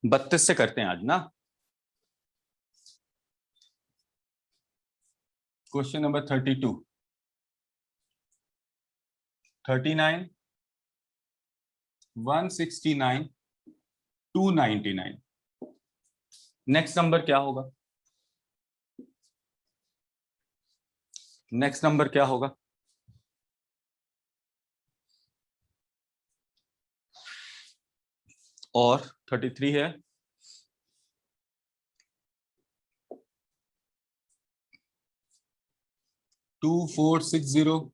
32 से करते हैं आज ना। Question number 32, 39, 169, 299। नेक्स्ट नंबर क्या होगा? नेक्स्ट नंबर क्या होगा? और 33 है, 2460,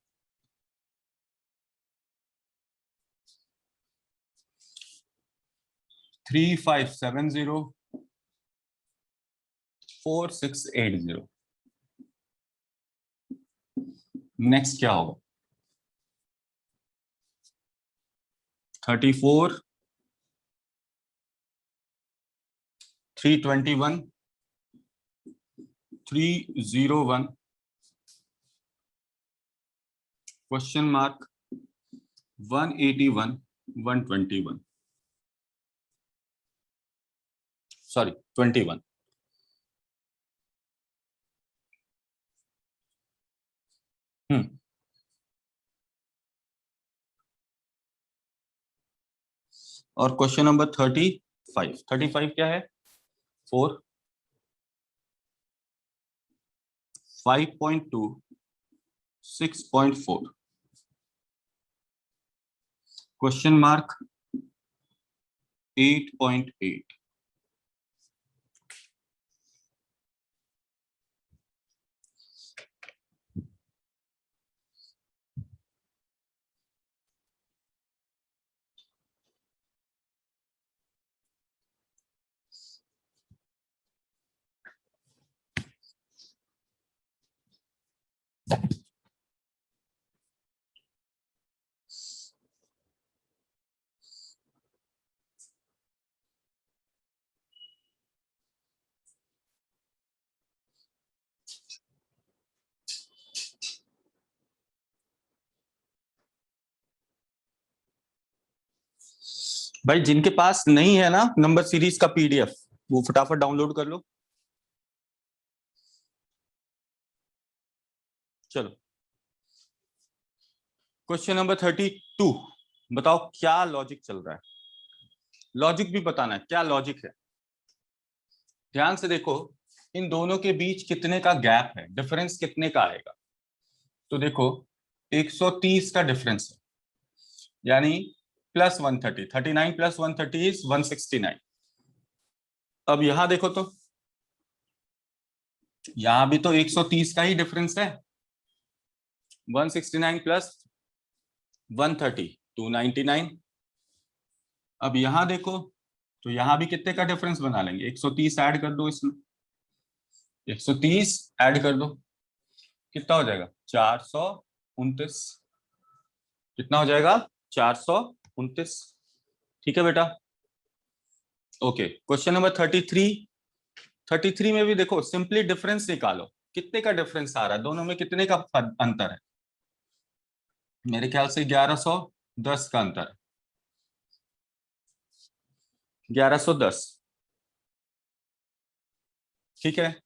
3570, 4680। नेक्स्ट क्या होगा? 34, 321, 301, क्वेश्चन मार्क 181, 121, सॉरी 21। और क्वेश्चन नंबर 35, 35 क्या है? 4, 5.2, 6.4, क्वेश्चन मार्क 8.8। भाई जिनके पास नहीं है ना नंबर सीरीज का पीडीएफ, वो फटाफट डाउनलोड कर लो। चलो क्वेश्चन नंबर 32, बताओ क्या लॉजिक चल रहा है। लॉजिक भी बताना है, क्या लॉजिक है। ध्यान से देखो, इन दोनों के बीच कितने का गैप है, डिफरेंस कितने का आएगा। तो देखो 130 का डिफरेंस है, यानी प्लस 130, 39 प्लस 130 इज 169। अब यहां देखो तो यहां भी तो 130 का ही डिफरेंस है। 169 प्लस 130, 299। अब यहां देखो तो यहां भी कितने का डिफरेंस बना लेंगे, 130 ऐड कर दो इसमें, 130 ऐड कर दो, कितना हो जाएगा 429। कितना हो जाएगा 429। ठीक है बेटा। ओके क्वेश्चन नंबर 33, 33 में भी देखो सिंपली डिफरेंस निकालो, कितने का डिफरेंस आ रहा है, दोनों में कितने का अंतर है। मेरे ख्याल से 1110 का अंतर है, 1110। ठीक है।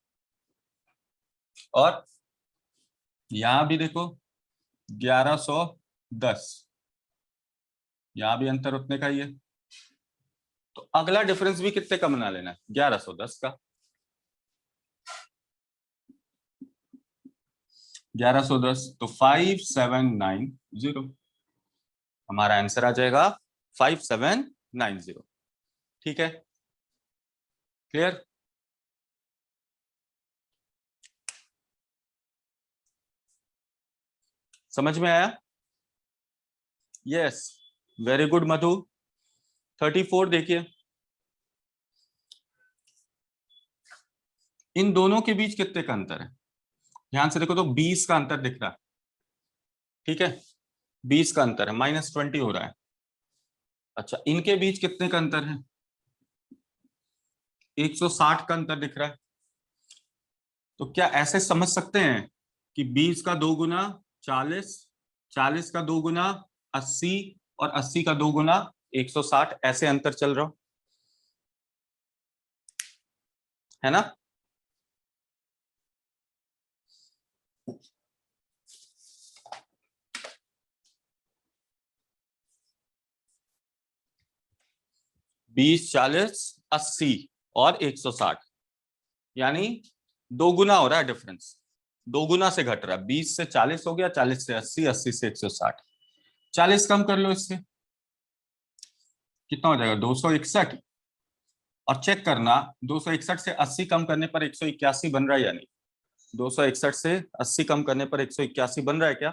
और यहां भी देखो 1110, यहां भी अंतर उतने का ही है। तो अगला डिफरेंस भी कितने का बना लेना है, 1110 का। 1110 तो 5790, हमारा आंसर आ जाएगा 5790। ठीक है, क्लियर। समझ में आया? यस, वेरी गुड मधु। 34 देखिए, इन दोनों के बीच कितने का अंतर है। ध्यान से देखो तो 20 का अंतर दिख रहा है। ठीक है, 20 का अंतर है, -20 हो रहा है। अच्छा, इनके बीच कितने का अंतर है, 160 का अंतर दिख रहा है। तो क्या ऐसे समझ सकते हैं कि 20 का 2 गुना 40, 40 का 2 गुना 80 और 80 का 2 गुना 160, ऐसे अंतर चल रहा हो। है ना। बीस, 40, 80 और 160, यानी दो गुना हो रहा है डिफरेंस, दो गुना से घट रहा है। 20 से 40 हो गया, 40 से 80, 80 से 160। 40 कम कर लो इससे, कितना हो जाएगा? 261। और चेक करना, 261 से 80 कम करने पर 181 बन रहा है या नहीं। 261 से 80 कम करने पर 181 बन रहा है क्या?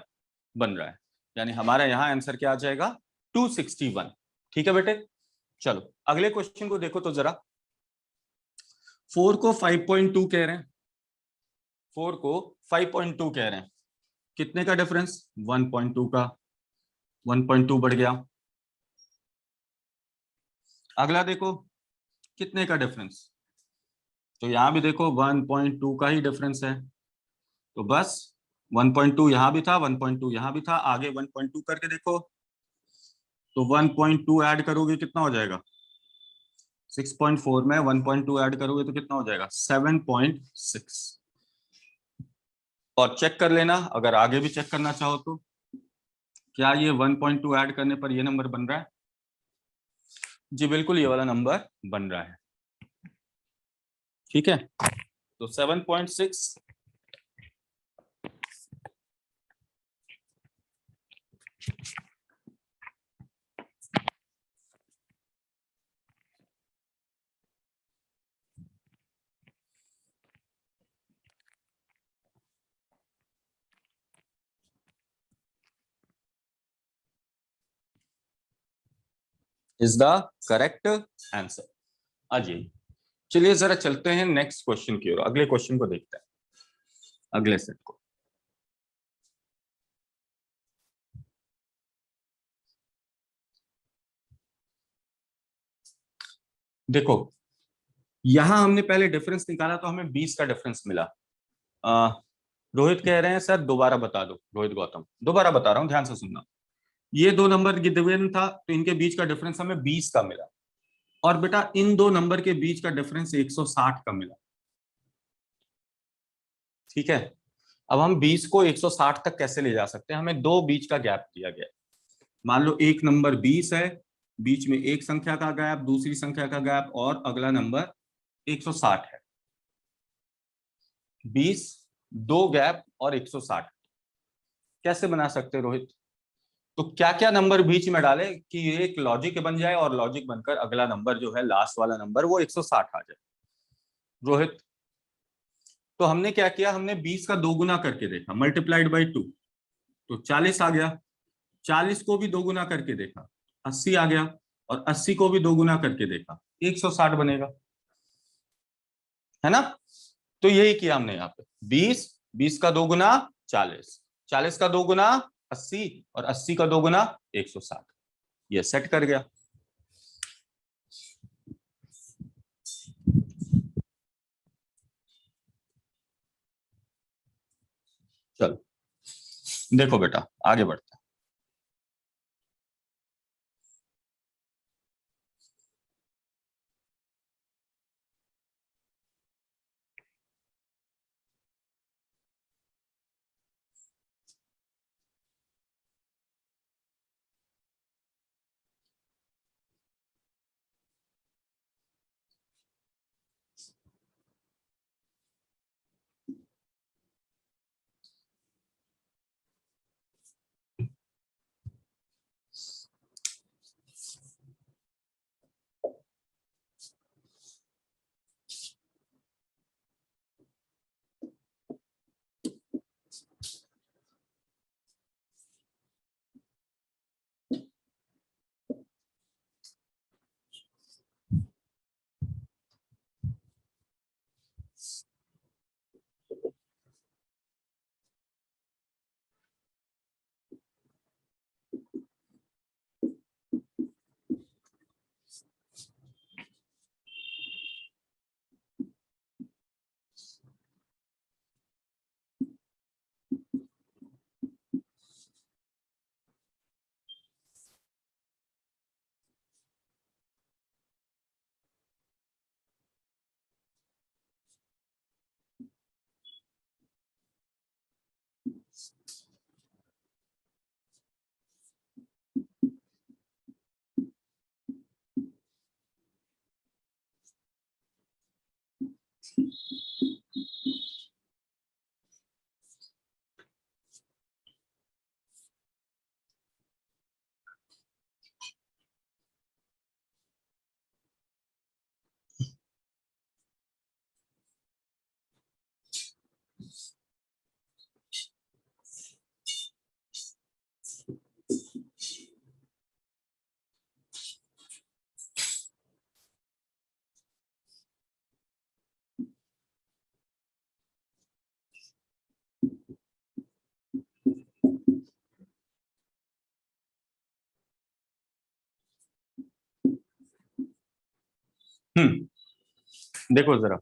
बन रहा है। यानी हमारा यहाँ आंसर क्या आ जाएगा? 261। ठीक है बेटे, चलो अगले क्वेश्चन को देखो तो जरा। 4 को 5.2 कह रहे हैं, 4 को 5.2 कह रहे हैं। कितने का डिफरेंस? 1.2 का। 1.2 बढ़ गया। अगला देखो, कितने का डिफरेंस? तो यहां भी देखो 1.2 का ही डिफरेंस है। तो बस 1.2 यहां भी था, 1.2 यहां भी था, आगे 1.2 करके देखो। तो 1.2 ऐड करोगे कितना हो जाएगा? 6.4 में 1.2 ऐड करोगे तो कितना हो जाएगा? 7.6। और चेक कर लेना, अगर आगे भी चेक करना चाहो तो, क्या ये 1.2 ऐड करने पर ये नंबर बन रहा है? जी बिल्कुल, ये वाला नंबर बन रहा है। ठीक है, तो 7.6 इज द करेक्ट आंसर। अजी चलिए जरा चलते हैं नेक्स्ट क्वेश्चन की ओर, अगले क्वेश्चन को देखते हैं, अगले सेट को। देखो, यहां हमने पहले डिफरेंस निकाला तो हमें 20 का डिफरेंस मिला। अ, रोहित कह रहे हैं सर दोबारा बता दो। रोहित गौतम, दोबारा बता रहा हूं, ध्यान से सुनना। ये दो नंबर गिवन था तो इनके बीच का डिफरेंस हमें 20 का मिला, और बेटा इन दो नंबर के बीच का डिफरेंस 160 का मिला। ठीक है, अब हम 20 को 160 तक कैसे ले जा सकते हैं? हमें दो बीच का गैप दिया गया। मान लो एक नंबर 20 है, बीच में एक संख्या का गैप, दूसरी संख्या का गैप, और अगला नंबर 160 है। 20, दो गैप और 160 कैसे बना सकते हैं रोहित? तो क्या क्या नंबर बीच में डाले कि ये एक लॉजिक बन जाए और लॉजिक बनकर अगला नंबर जो है लास्ट वाला नंबर वो 160 आ जाए? रोहित, तो हमने क्या किया, हमने 20 का दो गुना करके देखा, मल्टीप्लाइड बाई 2, तो 40 आ गया। 40 को भी दो गुना करके देखा, 80 आ गया। और 80 को भी दो गुना करके देखा, 160 बनेगा, है ना। तो यही किया हमने यहाँ पे। 20, 20 का दो गुना 40, 40 का दो गुना 80, और 80 का दो गुना 160। ये सेट कर गया। चलो देखो बेटा, आगे बढ़ते हैं। देखो जरा,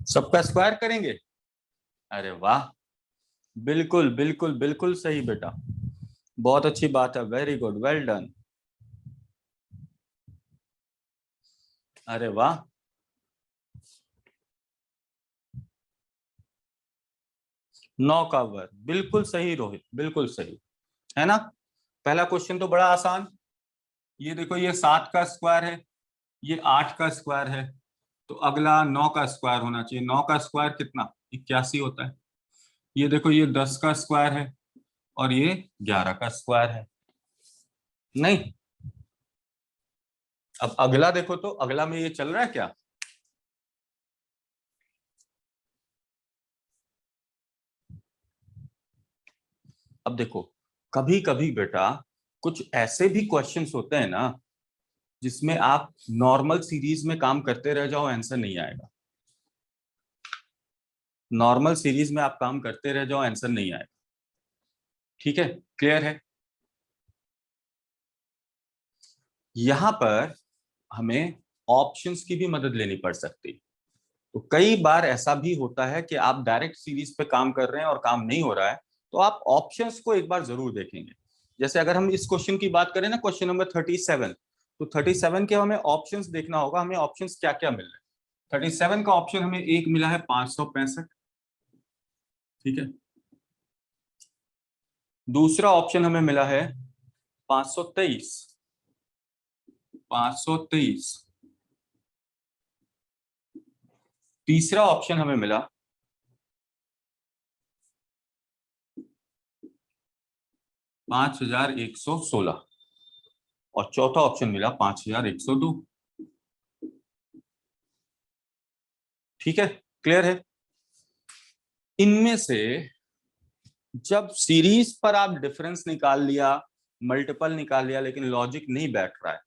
सबका स्क्वायर करेंगे। अरे वाह, बिल्कुल बिल्कुल बिल्कुल सही बेटा, बहुत अच्छी बात है, वेरी गुड, वेल डन। अरे वाह, नौ का वर्ग, बिल्कुल सही रोहित, बिल्कुल सही है ना। पहला क्वेश्चन तो बड़ा आसान। ये देखो, ये 7 का स्क्वायर है, ये 8 का स्क्वायर है, तो अगला 9 का स्क्वायर होना चाहिए। 9 का स्क्वायर कितना, 81 होता है। ये देखो, ये 10 का स्क्वायर है और ये 11 का स्क्वायर है। नहीं, अब अगला देखो, तो अगला में ये चल रहा है क्या? अब देखो, कभी कभी बेटा कुछ ऐसे भी क्वेश्चंस होते हैं ना जिसमें आप नॉर्मल सीरीज में काम करते रह जाओ, आंसर नहीं आएगा। नॉर्मल सीरीज में आप काम करते रह जाओ, आंसर नहीं आएगा। ठीक है, क्लियर है। यहां पर हमें ऑप्शंस की भी मदद लेनी पड़ सकती है। तो कई बार ऐसा भी होता है कि आप डायरेक्ट सीरीज पे काम कर रहे हैं और काम नहीं हो रहा है, तो आप ऑप्शंस को एक बार जरूर देखेंगे। जैसे अगर हम इस क्वेश्चन की बात करें ना, क्वेश्चन नंबर 37, तो 37 के हमें ऑप्शंस देखना होगा, हमें ऑप्शंस क्या क्या मिल रहे हैं। 37 का ऑप्शन हमें एक मिला है 565, ठीक है। दूसरा ऑप्शन हमें मिला है 523, 523। तीसरा ऑप्शन हमें मिला 5116 और चौथा ऑप्शन मिला 5102। ठीक है, क्लियर है। इनमें से जब सीरीज पर आप डिफरेंस निकाल लिया, मल्टीपल निकाल लिया, लेकिन लॉजिक नहीं बैठ रहा है,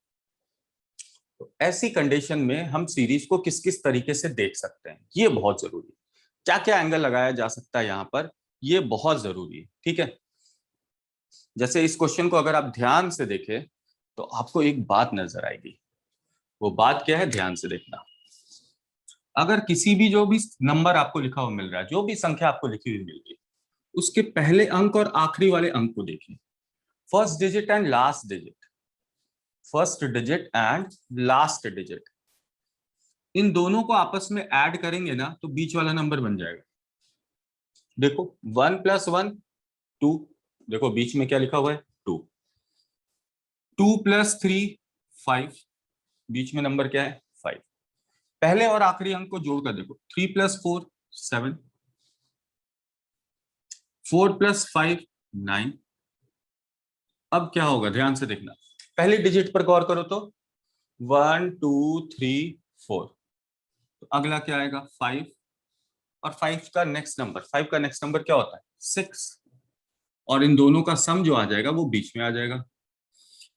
तो ऐसी कंडीशन में हम सीरीज को किस किस तरीके से देख सकते हैं, ये बहुत जरूरी है। क्या क्या एंगल लगाया जा सकता है यहां पर, ये बहुत जरूरी है। ठीक है, जैसे इस क्वेश्चन को अगर आप ध्यान से देखें तो आपको एक बात नजर आएगी। वो बात क्या है, ध्यान से देखना। अगर किसी भी जो भी नंबर आपको लिखा हुआ मिल रहा है, जो भी संख्या आपको लिखी हुई मिल रही है, उसके पहले अंक और आखिरी वाले अंक को देखिए। First digit and last digit, first digit and last digit, इन दोनों को आपस में ऐड करेंगे ना तो बीच वाला नंबर बन जाएगा। देखो, 1 + 1 2, देखो बीच में क्या लिखा हुआ है, 2। 2 + 3 5, बीच में नंबर क्या है, 5। पहले और आखिरी अंक को जोड़कर देखो, 3 + 4 7, 4 + 5 9। अब क्या होगा, ध्यान से देखना, पहली डिजिट पर गौर करो तो 1 2 3 4, तो अगला क्या आएगा, 5। और 5 का नेक्स्ट नंबर, 5 का नेक्स्ट नंबर क्या होता है, 6। और इन दोनों का सम जो आ जाएगा वो बीच में आ जाएगा।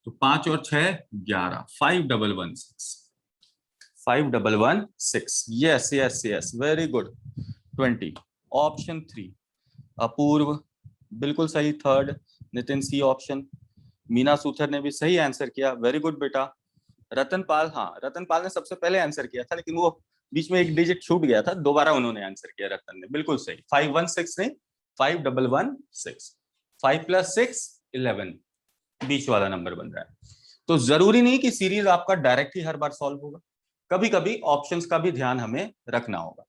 तो 5 और 6 11, 5116, 5116। Yes yes yes, very good, 20। Option 3 Apurva, बिल्कुल सही। Third Nitin, C option. Meena Suthar ने भी सही आंसर किया, वेरी गुड बेटा। रतनपाल, हाँ रतनपाल ने सबसे पहले आंसर किया था, लेकिन वो बीच में एक डिजिट छूट गया था, दोबारा उन्होंने आंसर किया रतन ने, बिल्कुल सही। 516 नहीं, 5116। 5 + 6 11, बीच वाला नंबर बन रहा है। तो जरूरी नहीं कि सीरीज आपका डायरेक्ट ही हर बार सॉल्व होगा, कभी कभी ऑप्शंस का भी ध्यान हमें रखना होगा।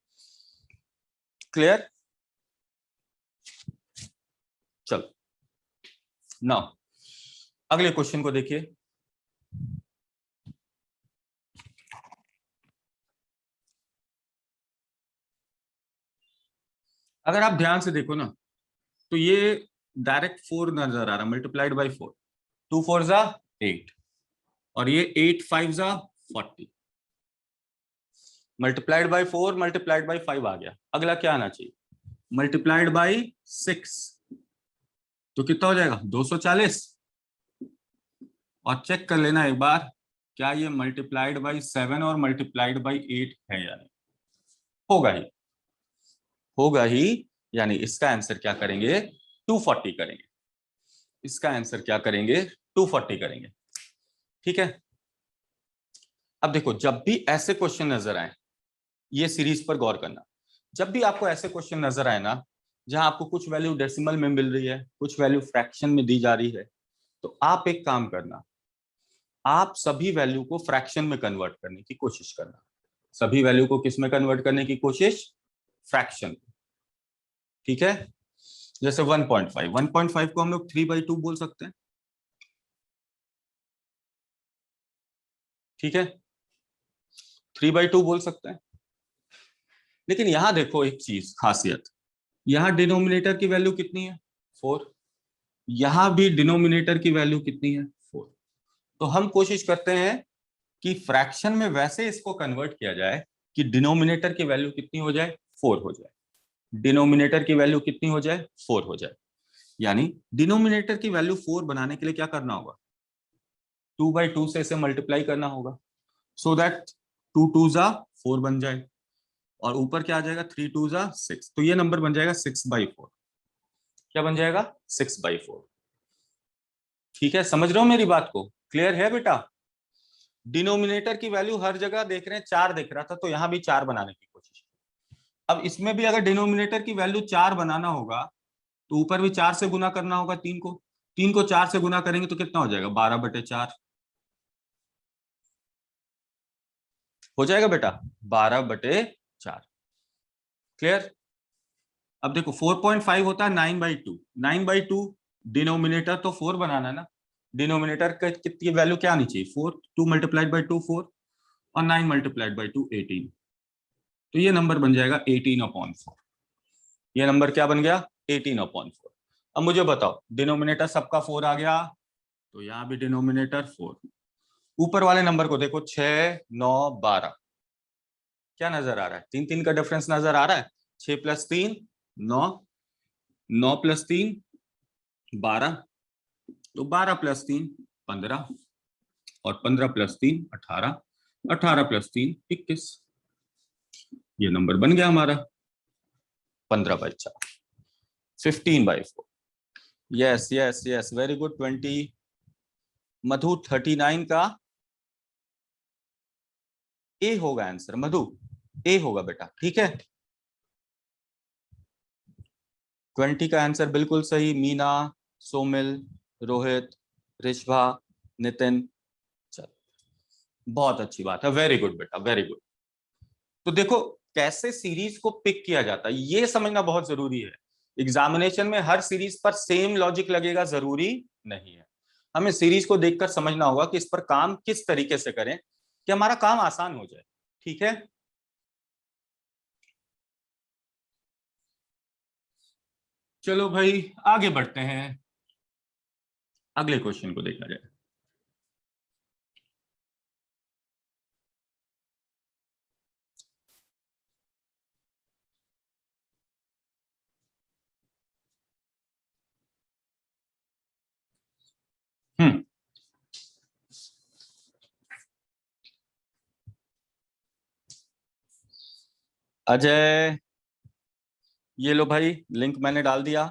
क्लियर? चलो नाउ अगले क्वेश्चन को देखिए। अगर आप ध्यान से देखो ना, तो ये डायरेक्ट 4 नजर आ रहा, मल्टीप्लाइड बाई 4, 2 4 जा 8, और ये 8 5 जा 40, मल्टीप्लाइड बाई 4 मल्टीप्लाइड बाई 5 आ गया। अगला क्या आना चाहिए? मल्टीप्लाइड बाई 6, तो कितना हो जाएगा? 240। और चेक कर लेना एक बार, क्या ये मल्टीप्लाइड बाई 7 और मल्टीप्लाइड बाई 8 है या नहीं? होगा ही, होगा ही। यानी इसका आंसर क्या करेंगे? 240 करेंगे। इसका आंसर क्या करेंगे? 240 करेंगे। ठीक है। अब देखो, जब भी ऐसे क्वेश्चन नजर आए, ये सीरीज पर गौर करना, जब भी आपको ऐसे क्वेश्चन नजर आए ना, जहां आपको कुछ वैल्यू डेसिमल में मिल रही है, कुछ वैल्यू फ्रैक्शन में दी जा रही है, तो आप एक काम करना, आप सभी वैल्यू को फ्रैक्शन में कन्वर्ट करने की कोशिश करना। सभी वैल्यू को किस में कन्वर्ट करने की कोशिश? फ्रैक्शन। ठीक है। जैसे 1.5 को हम लोग 3/2 बोल सकते हैं। ठीक है, 3/2 बोल सकते हैं। लेकिन यहां देखो एक चीज, खासियत, यहां डिनोमिनेटर की वैल्यू कितनी है? 4। यहां भी डिनोमिनेटर की वैल्यू कितनी है? 4। तो हम कोशिश करते हैं कि फ्रैक्शन में वैसे इसको कन्वर्ट किया जाए कि डिनोमिनेटर की वैल्यू कितनी हो जाए? 4 हो जाए। डिनोमिनेटर की वैल्यू कितनी हो जाए? 4 हो जाए। यानी डिनोमिनेटर की वैल्यू 4 बनाने के लिए क्या करना होगा? 2/2 से इसे मल्टीप्लाई करना होगा, सो दैट 2 2 जा 4 बन जाए, और ऊपर क्या आ जाएगा? 3 2 जा 6, तो ये नंबर बन जाएगा 6/4। क्या बन जाएगा? 6/4। ठीक है, समझ रहे हो मेरी बात को? क्लियर है बेटा? डिनोमिनेटर की वैल्यू हर जगह देख रहे हैं 4 दिख रहा था, तो यहां भी 4 बनाने की कोशिश। अब इसमें भी अगर डिनोमिनेटर की वैल्यू 4 बनाना होगा, तो ऊपर भी 4 से गुना करना होगा 3 को। 3 को 4 से गुना करेंगे तो कितना हो जाएगा? 12/4 हो जाएगा बेटा, 12/4। क्लियर? अब देखो 4.5 होता है 9/2, 9/2, डिनोमिनेटर तो 4 बनाना है ना, डिनोमिनेटर का कितनी वैल्यू क्या आनी चाहिए? 4, 2 मल्टीप्लाइड बाई 2 4, और 9 मल्टीप्लाइड बाई 2 18, तो ये नंबर बन जाएगा 18/4। ये नंबर क्या बन गया? 18/4। अब मुझे बताओ, डिनोमिनेटर सबका 4 आ गया, तो यहाँ भी डिनोमिनेटर 4। ऊपर वाले नंबर को देखो, 6 9 12, क्या नजर आ रहा है? 3 3 का डिफरेंस नजर आ रहा है। 6 + 3 9, 9 + 3 12, तो 12 + 3 15, और 15 + 3 18, 18 + 3 21। ये नंबर बन गया हमारा 15/4, 15/4। Yes yes yes, very good 20। मधु 39 का ए होगा आंसर, मधु ए होगा बेटा। ठीक है, 20 का आंसर बिल्कुल सही। मीना, सोमिल, रोहित, रिश्भा, नितिन, चल, बहुत अच्छी बात है, वेरी गुड बेटा, वेरी गुड। तो देखो कैसे सीरीज को पिक किया जाता है, ये समझना बहुत जरूरी है। एग्जामिनेशन में हर सीरीज पर सेम लॉजिक लगेगा जरूरी नहीं है। हमें सीरीज को देखकर समझना होगा कि इस पर काम किस तरीके से करें कि हमारा काम आसान हो जाए। ठीक है, चलो भाई आगे बढ़ते हैं, अगले क्वेश्चन को देखा जाए। हम्म, अजय, ये लो भाई, लिंक मैंने डाल दिया,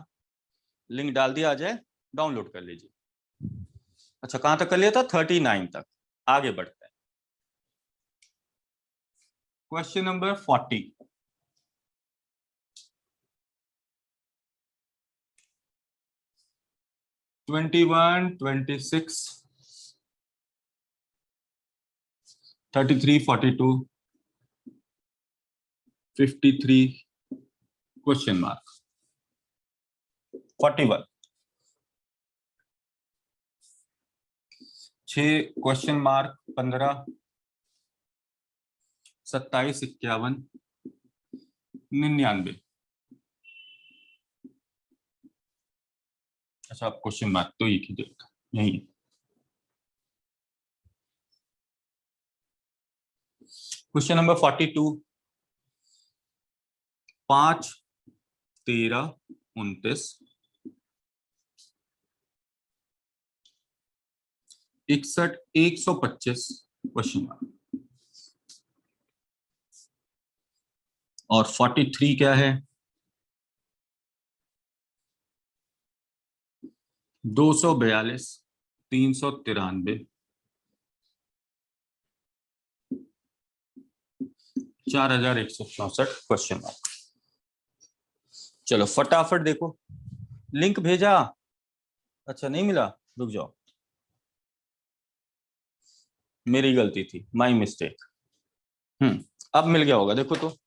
लिंक डाल दिया अजय, डाउनलोड कर लीजिए। अच्छा, कहां तक कर लिया था? 39 तक। आगे बढ़ते हैं, question number 40। 21, 26, 33, 42, 53, question mark 41, 6 question mark 15, 27, 51, 99। अच्छा, आप क्वेश्चन मार्क तो एक ही देगा यही। Question number 42, 5, 13, 29, 61, 125, question mark. और 43 क्या है? 242, 393, 4164, क्वेश्चन मार्क। चलो फटाफट देखो, लिंक भेजा, अच्छा नहीं मिला, रुक जाओ, मेरी गलती थी, माय मिस्टेक। अब मिल गया होगा, देखो तो।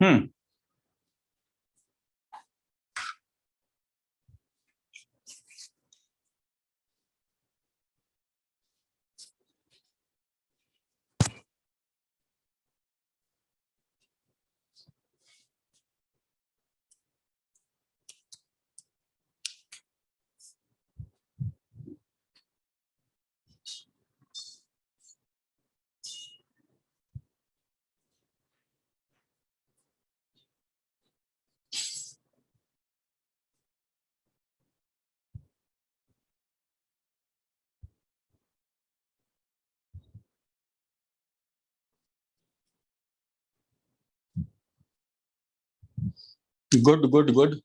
हम्म गुड गुड गुड।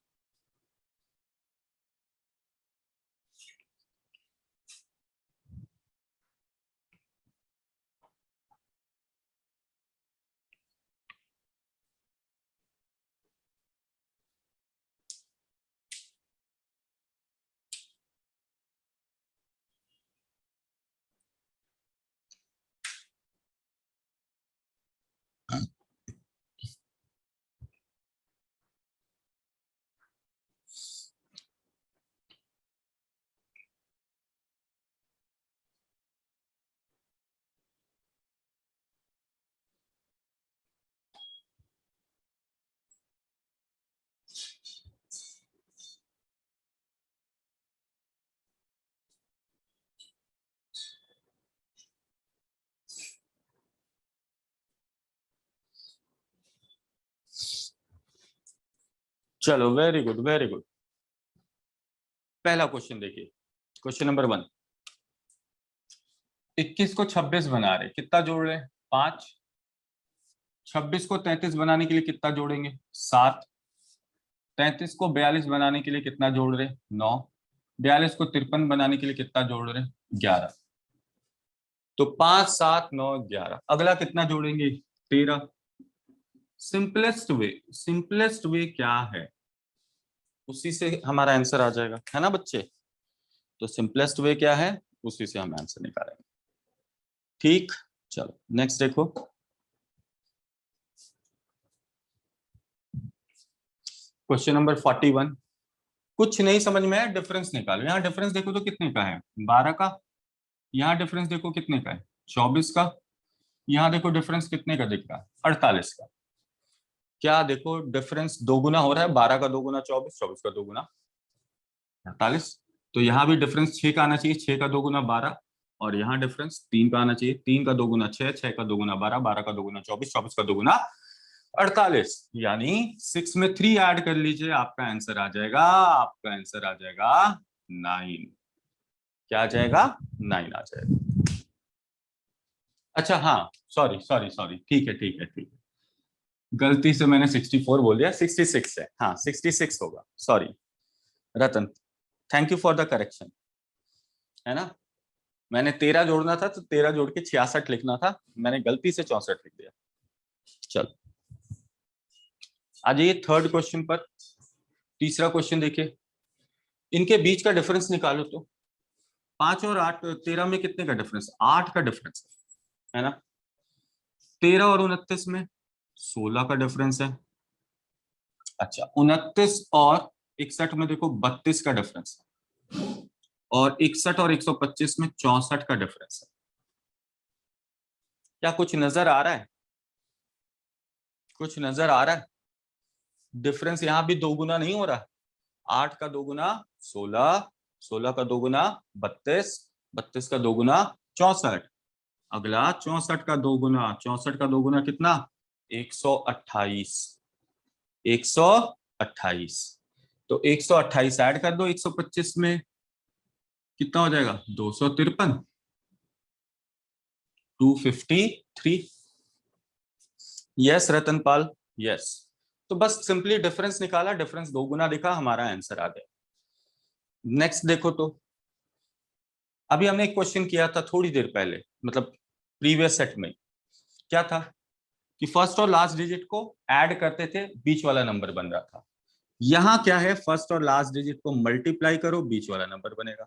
चलो वेरी गुड वेरी गुड। पहला क्वेश्चन देखिए, क्वेश्चन नंबर 1। 21 को 26 बना रहे, कितना जोड़ रहे? 5। 26 को 33 बनाने के लिए कितना जोड़ेंगे? 7। 33 को 42 बनाने के लिए कितना जोड़ रहे? 9। 42 को 53 बनाने के लिए कितना जोड़ रहे? 11। तो 5, 7, 9, 11। अगला कितना जोड़ेंगे? 13। सिंपलेस्ट वे क्या है? उसी से हमारा आंसर आ जाएगा, है ना बच्चे? तो सिंपलेस्ट वे क्या है, उसी से हम आंसर निकालेंगे। ठीक, चलो नेक्स्ट देखो। Question number 41। कुछ नहीं समझ में आया, डिफरेंस निकालो। यहाँ डिफरेंस देखो तो कितने का है? 12 का। यहाँ डिफरेंस देखो कितने का है? 24 का। यहाँ देखो डिफरेंस कितने का दिख रहा है? 48 का। क्या देखो डिफरेंस दो गुना हो रहा है, 12 का 2 गुना 24, 24 का 2 गुना 48। तो यहाँ भी डिफरेंस 6 का आना चाहिए, 6 का 2 गुना 12, और यहाँ डिफरेंस 3 का आना चाहिए, 3 का 2 गुना 6, 6 का 2 गुना 12, 12 का 2 गुना 24, 24 का 2 गुना 48, यानी 6 में 3 ऐड कर लीजिए, आपका आंसर आ जाएगा, आपका आंसर आ जाएगा 9। क्या आ जाएगा? 9 आ जाएगा। अच्छा हाँ, सॉरी सॉरी सॉरी, ठीक है ठीक है ठीक है, गलती से मैंने 64 बोल दिया, 66 है, हाँ 66 होगा, sorry Ratan, thank you for the correction. है ना, मैंने 13 जोड़ना था तो 13 जोड़ के 66 लिखना था, मैंने गलती से 64 लिख दिया। चल आ जाइए थर्ड क्वेश्चन पर। तीसरा क्वेश्चन देखिए, इनके बीच का डिफरेंस निकालो तो। 5 और 8, 13 में कितने का डिफरेंस? 8 का डिफरेंस है ना। 13 और 29 में 16 का डिफरेंस है। अच्छा, 29 और 61 में देखो 32 का डिफरेंस है, और 61 और 125 में 64 का डिफरेंस है। क्या कुछ नजर आ रहा है? कुछ नजर आ रहा है? डिफरेंस यहाँ भी दो गुना नहीं हो रहा। 8 का 2 गुना 16, 16 का 2 गुना 32, 32 का 2 गुना 64, अगला 64 का 2 गुना, 64 का 2 गुना कितना? 128, 128। तो 128 ऐड कर दो 125 में, कितना हो जाएगा? 253, 253। Yes Ratanpal, yes. तो बस सिंपली डिफरेंस निकाला, डिफरेंस दो गुना दिखा, हमारा आंसर आ गया। नेक्स्ट देखो तो, अभी हमने एक क्वेश्चन किया था थोड़ी देर पहले, मतलब प्रीवियस सेट में, क्या था कि फर्स्ट और लास्ट डिजिट को ऐड करते थे, बीच वाला नंबर बन रहा था। यहां क्या है, फर्स्ट और लास्ट डिजिट को मल्टीप्लाई करो, बीच वाला नंबर बनेगा।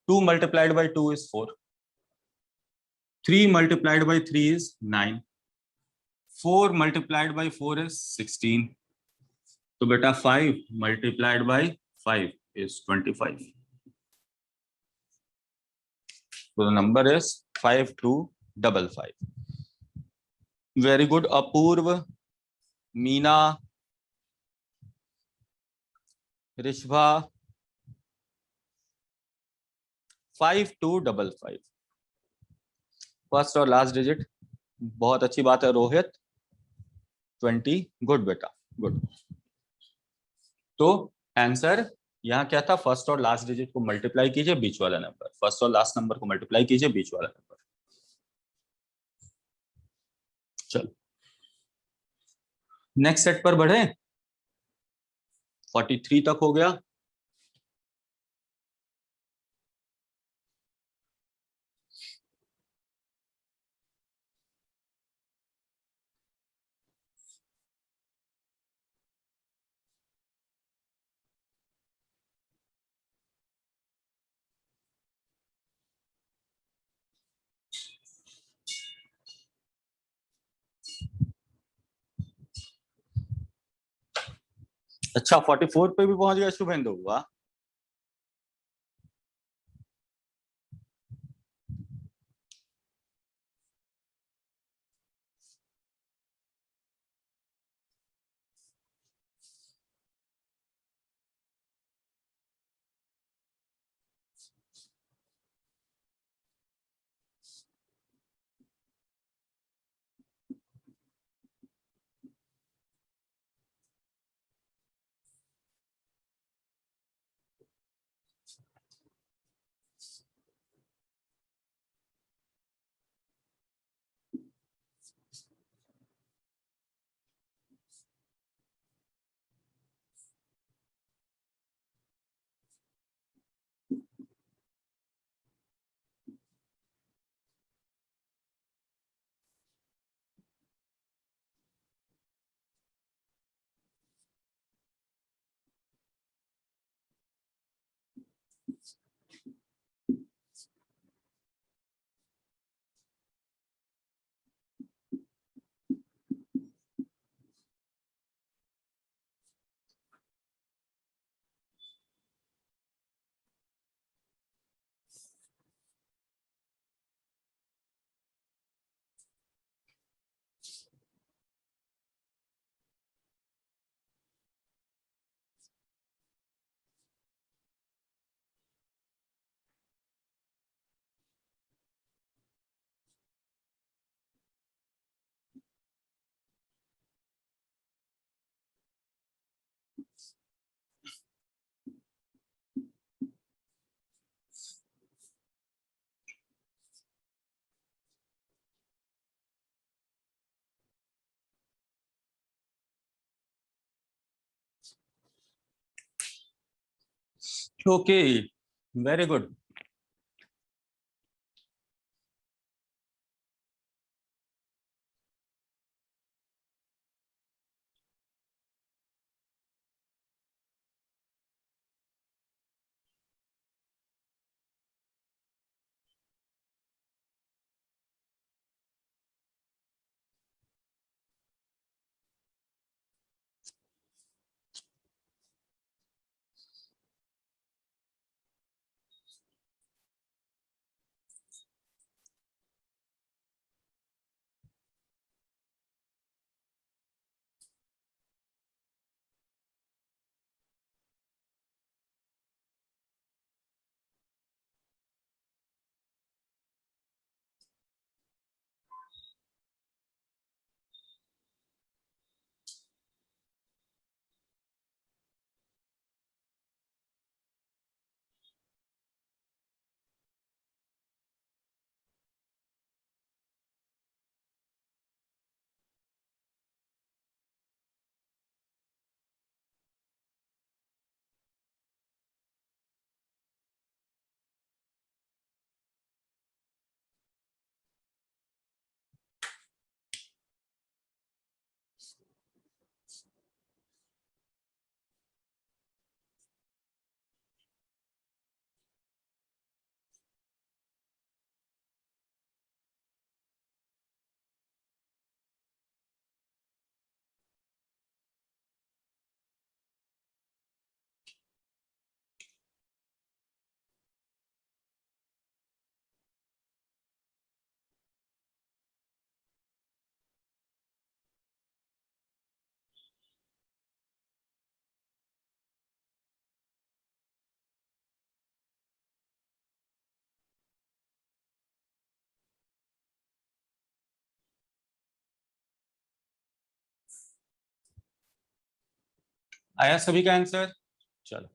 2 multiplied by 2 is 4, 3 multiplied by 3 is 9, 4 multiplied by 4 is 16, तो बेटा 5 मल्टीप्लाइड बाई 5 इज 25, तो the number is 5255। Very good Apoorv, Meena, Rishabha, 5255, first और लास्ट डिजिट। बहुत अच्छी बात है रोहित, 20, गुड बेटा, गुड। तो आंसर यहाँ क्या था, फर्स्ट और लास्ट डिजिट को मल्टीप्लाई कीजिए, बीच वाला नंबर, फर्स्ट और लास्ट नंबर को मल्टीप्लाई कीजिए, बीच वाला नंबर। चलो नेक्स्ट सेट पर बढ़े, 43 तक हो गया। अच्छा 44 पे भी पहुंच गया शुभेंदु, वाह। Okay, very good. आया सभी का आंसर? चलो।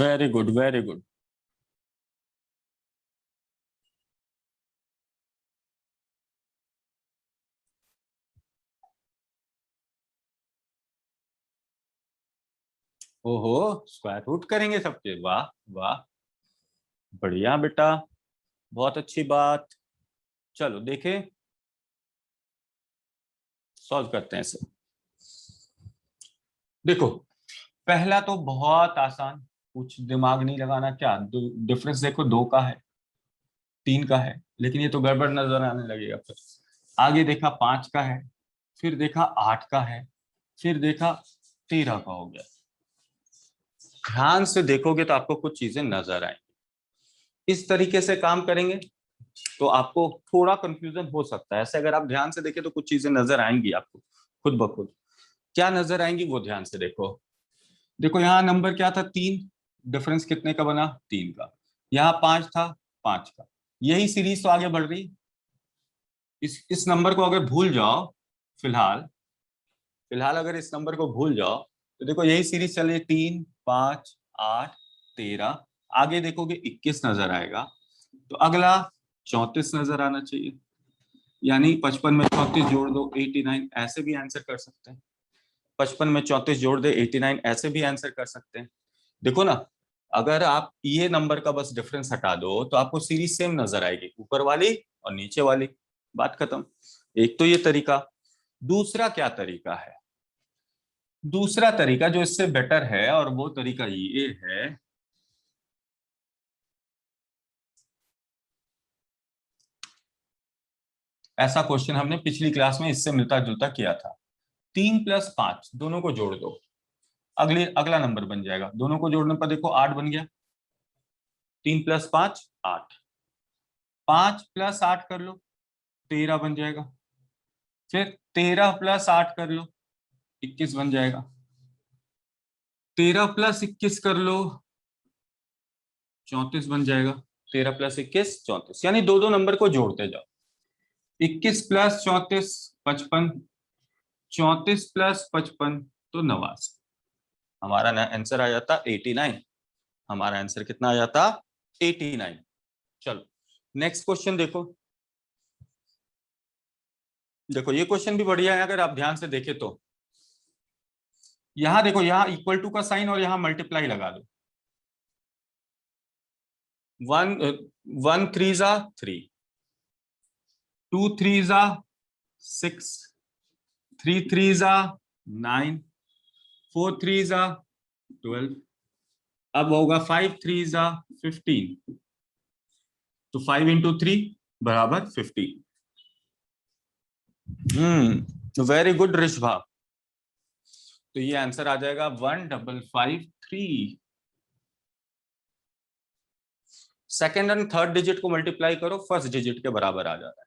Very good, very good. ओहो, स्क्वायर रूट करेंगे सबके? वाह वाह। बढ़िया बेटा, बहुत अच्छी बात। चलो देखें, सॉल्व करते हैं इसे। देखो, पहला तो बहुत आसान, कुछ दिमाग नहीं लगाना। क्या डिफरेंस देखो, 2 का है, 3 का है, लेकिन ये तो गड़बड़ नजर आने लगेगा फिर। आगे देखा 5 का है, फिर देखा 8 का है, फिर देखा 13 का हो गया। ध्यान से देखोगे तो आपको कुछ चीजें नजर आएंगी। इस तरीके से काम करेंगे तो आपको थोड़ा कंफ्यूजन हो सकता है। ऐसे अगर आप ध्यान से देखें तो कुछ चीजें नजर आएंगी आपको खुद ब खुद। क्या नजर आएंगी वो ध्यान से देखो। देखो यहाँ नंबर क्या था, 3, डिफरेंस कितने का बना, 3 का। यहाँ 5 था, 5 का। यही सीरीज तो आगे बढ़ रही। इस नंबर को अगर भूल जाओ, फिलहाल फिलहाल अगर इस नंबर को भूल जाओ तो देखो यही सीरीज चल रही, 3, 5, 8, 13। आगे देखोगे 21 नजर आएगा, तो अगला 34 नजर आना चाहिए। यानी 55 में 34 जोड़ दो, 89। ऐसे भी आंसर कर सकते हैं। 55 में 34 जोड़ दे, 89। ऐसे भी आंसर कर सकते हैं। देखो ना, अगर आप ये नंबर का बस डिफरेंस हटा दो तो आपको सीरीज सेम नजर आएगी, ऊपर वाली और नीचे वाली। बात खत्म। एक तो ये तरीका। दूसरा क्या तरीका है, दूसरा तरीका जो इससे बेटर है, और वो तरीका ये है, ऐसा क्वेश्चन हमने पिछली क्लास में इससे मिलता जुलता किया था। 3 + 5 दोनों को जोड़ दो, अगला नंबर बन जाएगा। दोनों को जोड़ने पर देखो 8 बन गया। 3 + 5 8। 5 + 8 कर लो, 13 बन जाएगा। फिर 13 + 8 कर लो, 21 बन जाएगा। 13 + 21 कर लो, 34 बन जाएगा। 13 + 21 34। यानी दो दो नंबर को जोड़ते जाओ। 21 + 34 55। 34 + 55 तो 89। हमारा आंसर आ जाता 89। हमारा आंसर कितना आ जाता, 89। चलो नेक्स्ट क्वेश्चन देखो। देखो ये क्वेश्चन भी बढ़िया है अगर आप ध्यान से देखें तो। यहां देखो, यहां इक्वल टू का साइन और यहां मल्टीप्लाई लगा दो। 1 3 ज़ा 3, 2 3 ज़ा 6, 3 3 ज़ा 9, 4 3 ज़ा 12। अब होगा 5 3 ज़ा 15। तो 5 × 3 बराबर 15। Very good Rishabha. तो ये आंसर आ जाएगा 1553। सेकेंड एंड थर्ड डिजिट को मल्टीप्लाई करो, फर्स्ट डिजिट के बराबर आ जाता है।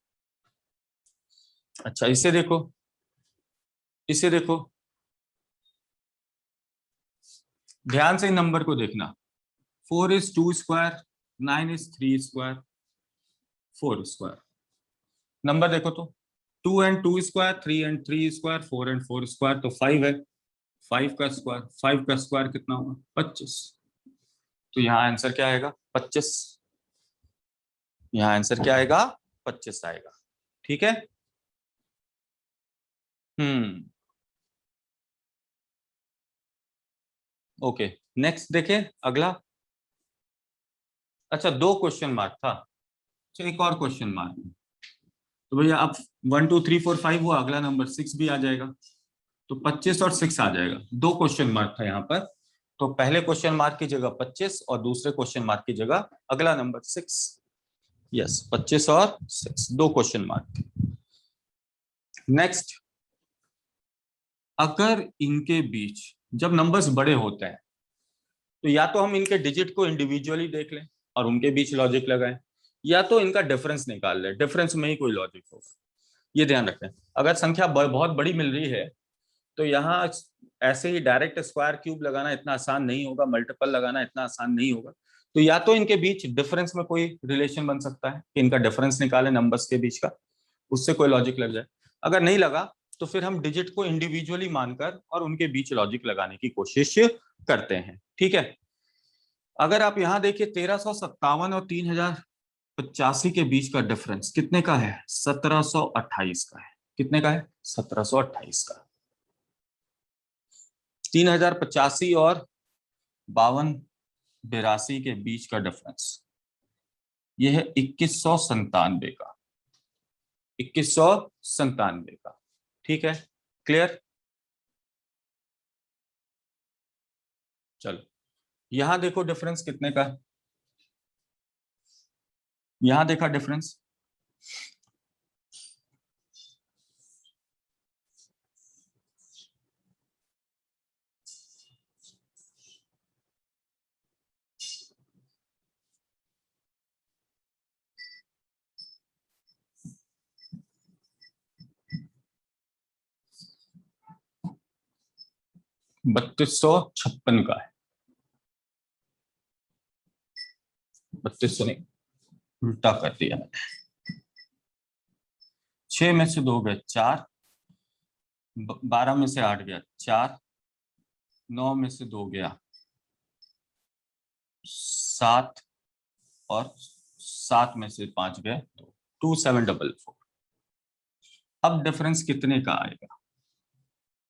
अच्छा इसे देखो, इसे देखो, ध्यान से इन नंबर को देखना। 4 is 2 square, 9 is 3 square, 4 square। Number देखो तो, 2 and 2 square, 3 and 3 square, 4 and 4 square, तो 5 है। 5 का स्क्वायर, 5 का स्क्वायर कितना हुआ, 25। तो यहाँ आंसर क्या आएगा, 25। यहाँ आंसर क्या आएगा, 25 आएगा। ठीक है। हम्म ओके, नेक्स्ट देखें अगला। अच्छा 2 क्वेश्चन मार्क था। अच्छा एक और क्वेश्चन मार्क। तो भैया अब 1 2 3 4 5 हुआ, अगला नंबर 6 भी आ जाएगा। तो 25 और 6 आ जाएगा। 2 क्वेश्चन मार्क था यहाँ पर। तो पहले क्वेश्चन मार्क की जगह 25 और दूसरे क्वेश्चन मार्क की जगह अगला नंबर 6। यस 25 और 6, 2 क्वेश्चन मार्क। नेक्स्ट, अगर इनके बीच जब नंबर्स बड़े होते हैं तो या तो हम इनके डिजिट को इंडिविजुअली देख लें और उनके बीच लॉजिक लगाएं, या तो इनका डिफरेंस निकाल लें, डिफरेंस में ही कोई लॉजिक होगा। ये ध्यान रखें। अगर संख्या बहुत बड़ी मिल रही है तो यहाँ ऐसे ही डायरेक्ट स्क्वायर क्यूब लगाना इतना आसान नहीं होगा, मल्टीपल लगाना इतना आसान नहीं होगा। तो या तो इनके बीच डिफरेंस में कोई रिलेशन बन सकता है कि इनका डिफरेंस निकालें नंबर्स के बीच का, उससे कोई लॉजिक लग जाए। अगर नहीं लगा तो फिर हम डिजिट को इंडिविजुअली मानकर और उनके बीच लॉजिक लगाने की कोशिश करते हैं। ठीक है। अगर आप यहाँ देखिए 1357 और 3085 के बीच का डिफरेंस कितने का है, 1728 का है। कितने का है, 1728 का। 3085 और 5282 के बीच का डिफरेंस ये है 2197 का, 2197 का। ठीक है, क्लियर। चलो यहां देखो डिफरेंस कितने का है। यहां देखा डिफरेंस, 3256 का है। 3200 नहीं, उल्टा कर दिया मैंने। 6 में से 2 गए 4, 12 में से 8 गया 4, 9 में से 2 गया 7, और 7 में से 5 गए 2, 2744। अब डिफरेंस कितने का आएगा?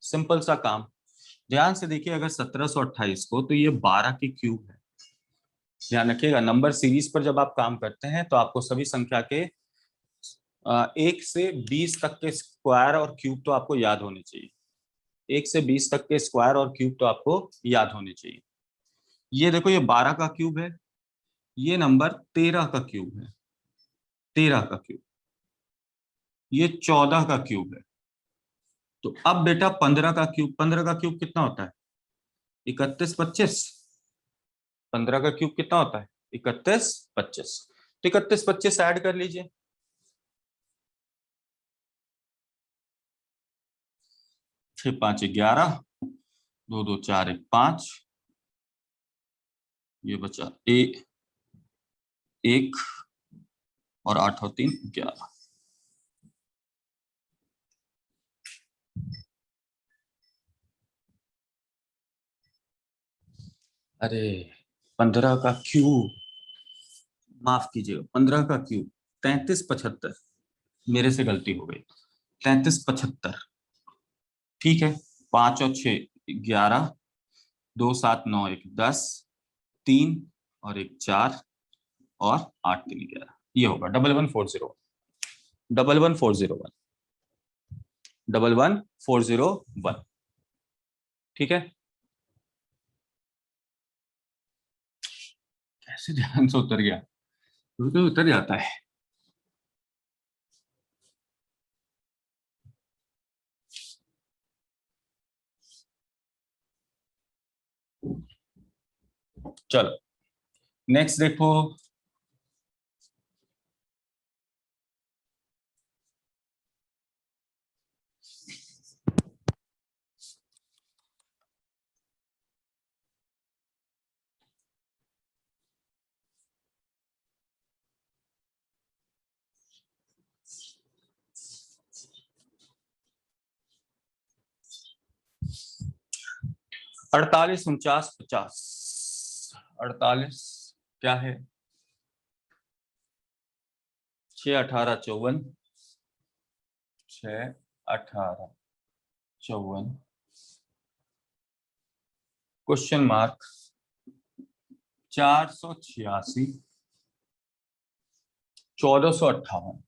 सिंपल सा काम, ध्यान से देखिए, अगर 1728 को, तो ये 12 की क्यूब है। ध्यान रखिएगा, नंबर सीरीज पर जब आप काम करते हैं तो आपको सभी संख्या के 1 से 20 तक के स्क्वायर और क्यूब तो आपको याद होने चाहिए। 1 से 20 तक के स्क्वायर और क्यूब तो आपको याद होने चाहिए। ये देखो, ये 12 का क्यूब है, ये नंबर 13 का क्यूब है, 13 का क्यूब, ये 14 का क्यूब है। तो अब बेटा 15 का क्यूब, 15 का क्यूब कितना होता है? 31 25। 15 का क्यूब कितना होता है? 31 25। तो 31 25 ऐड कर लीजिए। 6 5 11, 2 2 4 1 5, ये बचा एक, और 8 और 3 11। अरे 15 का क्यूब, माफ कीजिएगा, 15 का क्यूब 33 75, मेरे से गलती हो गई, 33 75। ठीक है, 5 और 6 11, 2 7 9 1 10, 3 और 1 4, और 8 3 11, ये होगा 11401, 11401, 11401। ठीक है, कैसे ध्यान से उतर गया, तो उतर जाता है। चलो नेक्स्ट देखो, 48 49 50। 48 क्या है? 6 18 54, 6 18 54, क्वेश्चन मार्क 486, 1458।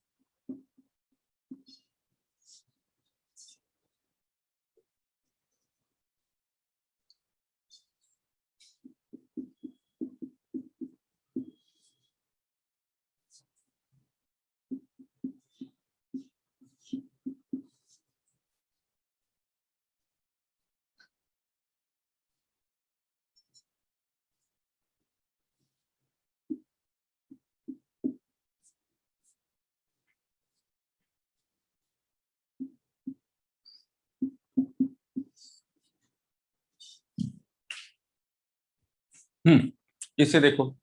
इसे देखो,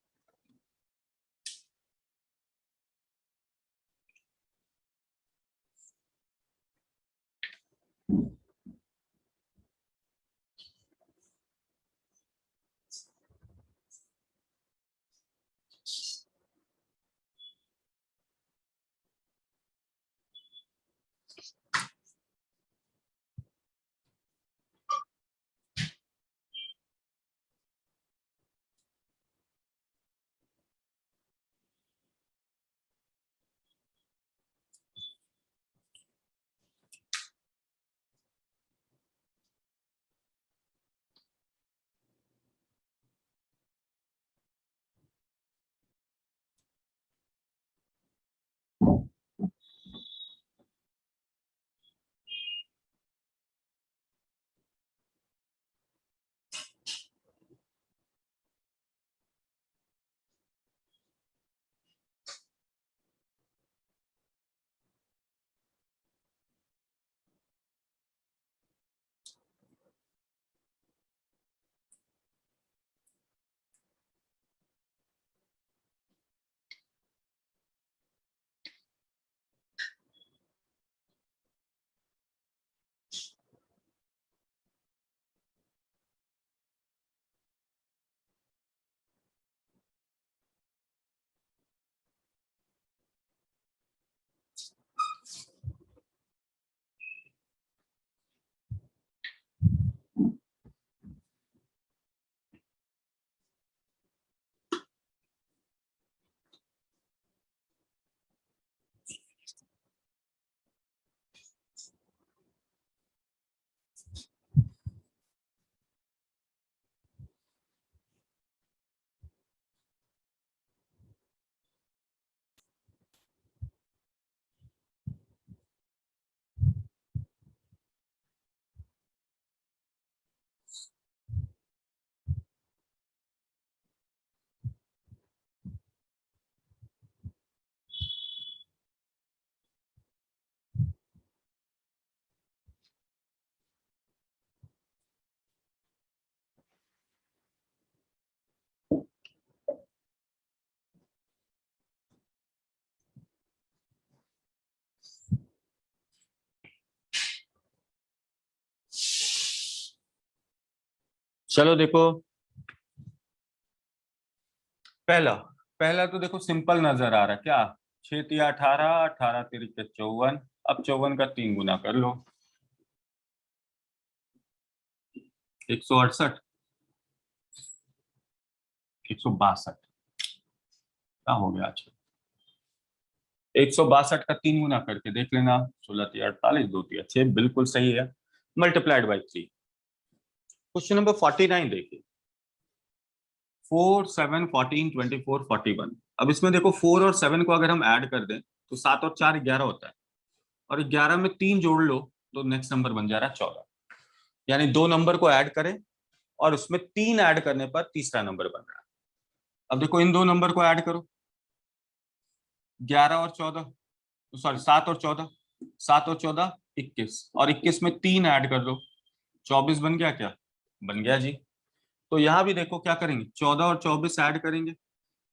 चलो देखो, पहला पहला तो देखो सिंपल नजर आ रहा है क्या, 6 तिया 18, 18 तिरिके 54। अब 54 का 3 गुना कर लो, 168, 162, क्या हो गया आज, 162 का 3 गुना करके देख लेना, 16 तिया 48, 2 तिया 6, बिल्कुल सही है, मल्टीप्लाइड बाई 3। क्वेश्चन नंबर 49 देखिए, 4, 7, 14, 24, 41। अब इसमें देखो 4 और 7 को अगर हम ऐड कर दें तो 7 और 4 11 होता है, और 11 में 3 जोड़ लो तो नेक्स्ट नंबर बन जा रहा है 14। यानी दो नंबर को ऐड करें और उसमें 3 ऐड करने पर तीसरा नंबर बन रहा है। अब देखो इन दो नंबर को ऐड करो, 11 और 14, सॉरी 7 और 14, 7 और 14 21, और 21 में 3 ऐड कर दो, 24 बन गया क्या, बन गया जी। तो यहां भी देखो क्या करेंगे, 14 और 24 ऐड करेंगे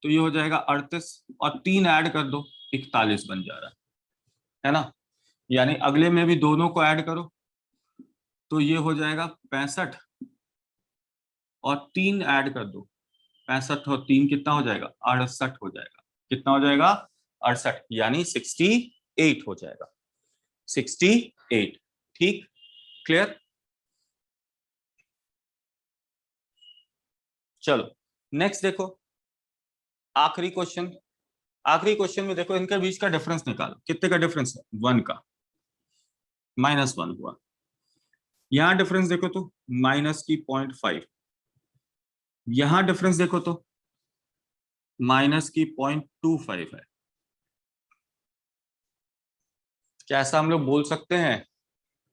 तो ये हो जाएगा 38, और 3 ऐड कर दो 41 बन जा रहा है ना। यानी अगले में भी दोनों को ऐड करो तो ये हो जाएगा 65, और 3 ऐड कर दो, 65 और 3 कितना हो जाएगा, 68 हो जाएगा। कितना हो जाएगा, 68, यानी 68 हो जाएगा, 68। ठीक, क्लियर। चलो नेक्स्ट देखो, आखिरी क्वेश्चन। आखिरी क्वेश्चन में देखो इनके बीच का डिफरेंस निकालो, कितने का डिफरेंस है, 1 का, -1 हुआ। यहां डिफरेंस देखो तो माइनस की 0.5, यहां डिफरेंस देखो तो माइनस की 0.25 है। क्या ऐसा हम लोग बोल सकते हैं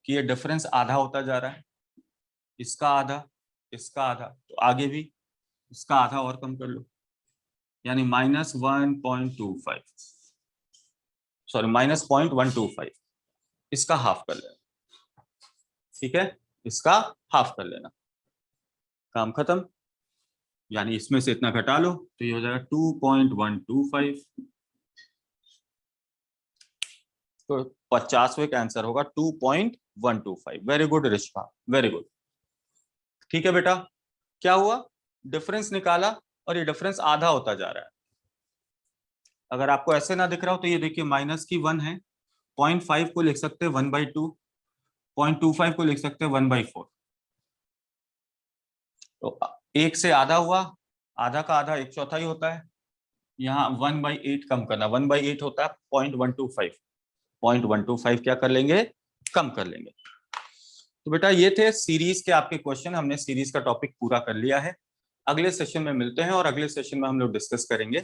कि ये डिफरेंस आधा होता जा रहा है, इसका आधा, इसका आधा, तो आगे भी इसका आधा और कम कर लो, यानी -1.25, सॉरी -0.125, इसका हाफ कर लेना। ठीक है, इसका हाफ कर लेना, काम खत्म। यानी इसमें से इतना घटा लो तो ये हो जाएगा 2.125। तो 50वें का आंसर होगा 2.125। Very good Rishabha, very good. ठीक है बेटा, क्या हुआ, डिफरेंस निकाला और ये डिफरेंस आधा होता जा रहा है। अगर आपको ऐसे ना दिख रहा हो तो ये देखिए माइनस की 1 है, 0.5 को लिख सकते हैं 1/2, 0.25 को लिख सकते हैं 1/4। तो 1 से आधा हुआ, आधा का आधा 1/4 होता है, यहाँ 1/8 कम करना, 1/8 होता है 0.125, 0.125 क्या कर लेंगे, कम कर लेंगे। तो बेटा ये थे सीरीज के आपके क्वेश्चन, हमने सीरीज का टॉपिक पूरा कर लिया है। अगले सेशन में मिलते हैं और अगले सेशन में हम लोग डिस्कस करेंगे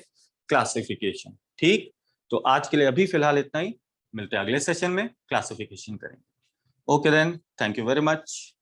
क्लासिफिकेशन। ठीक, तो आज के लिए अभी फिलहाल इतना ही, मिलते हैं अगले सेशन में, क्लासिफिकेशन करेंगे। Okay then, thank you very much.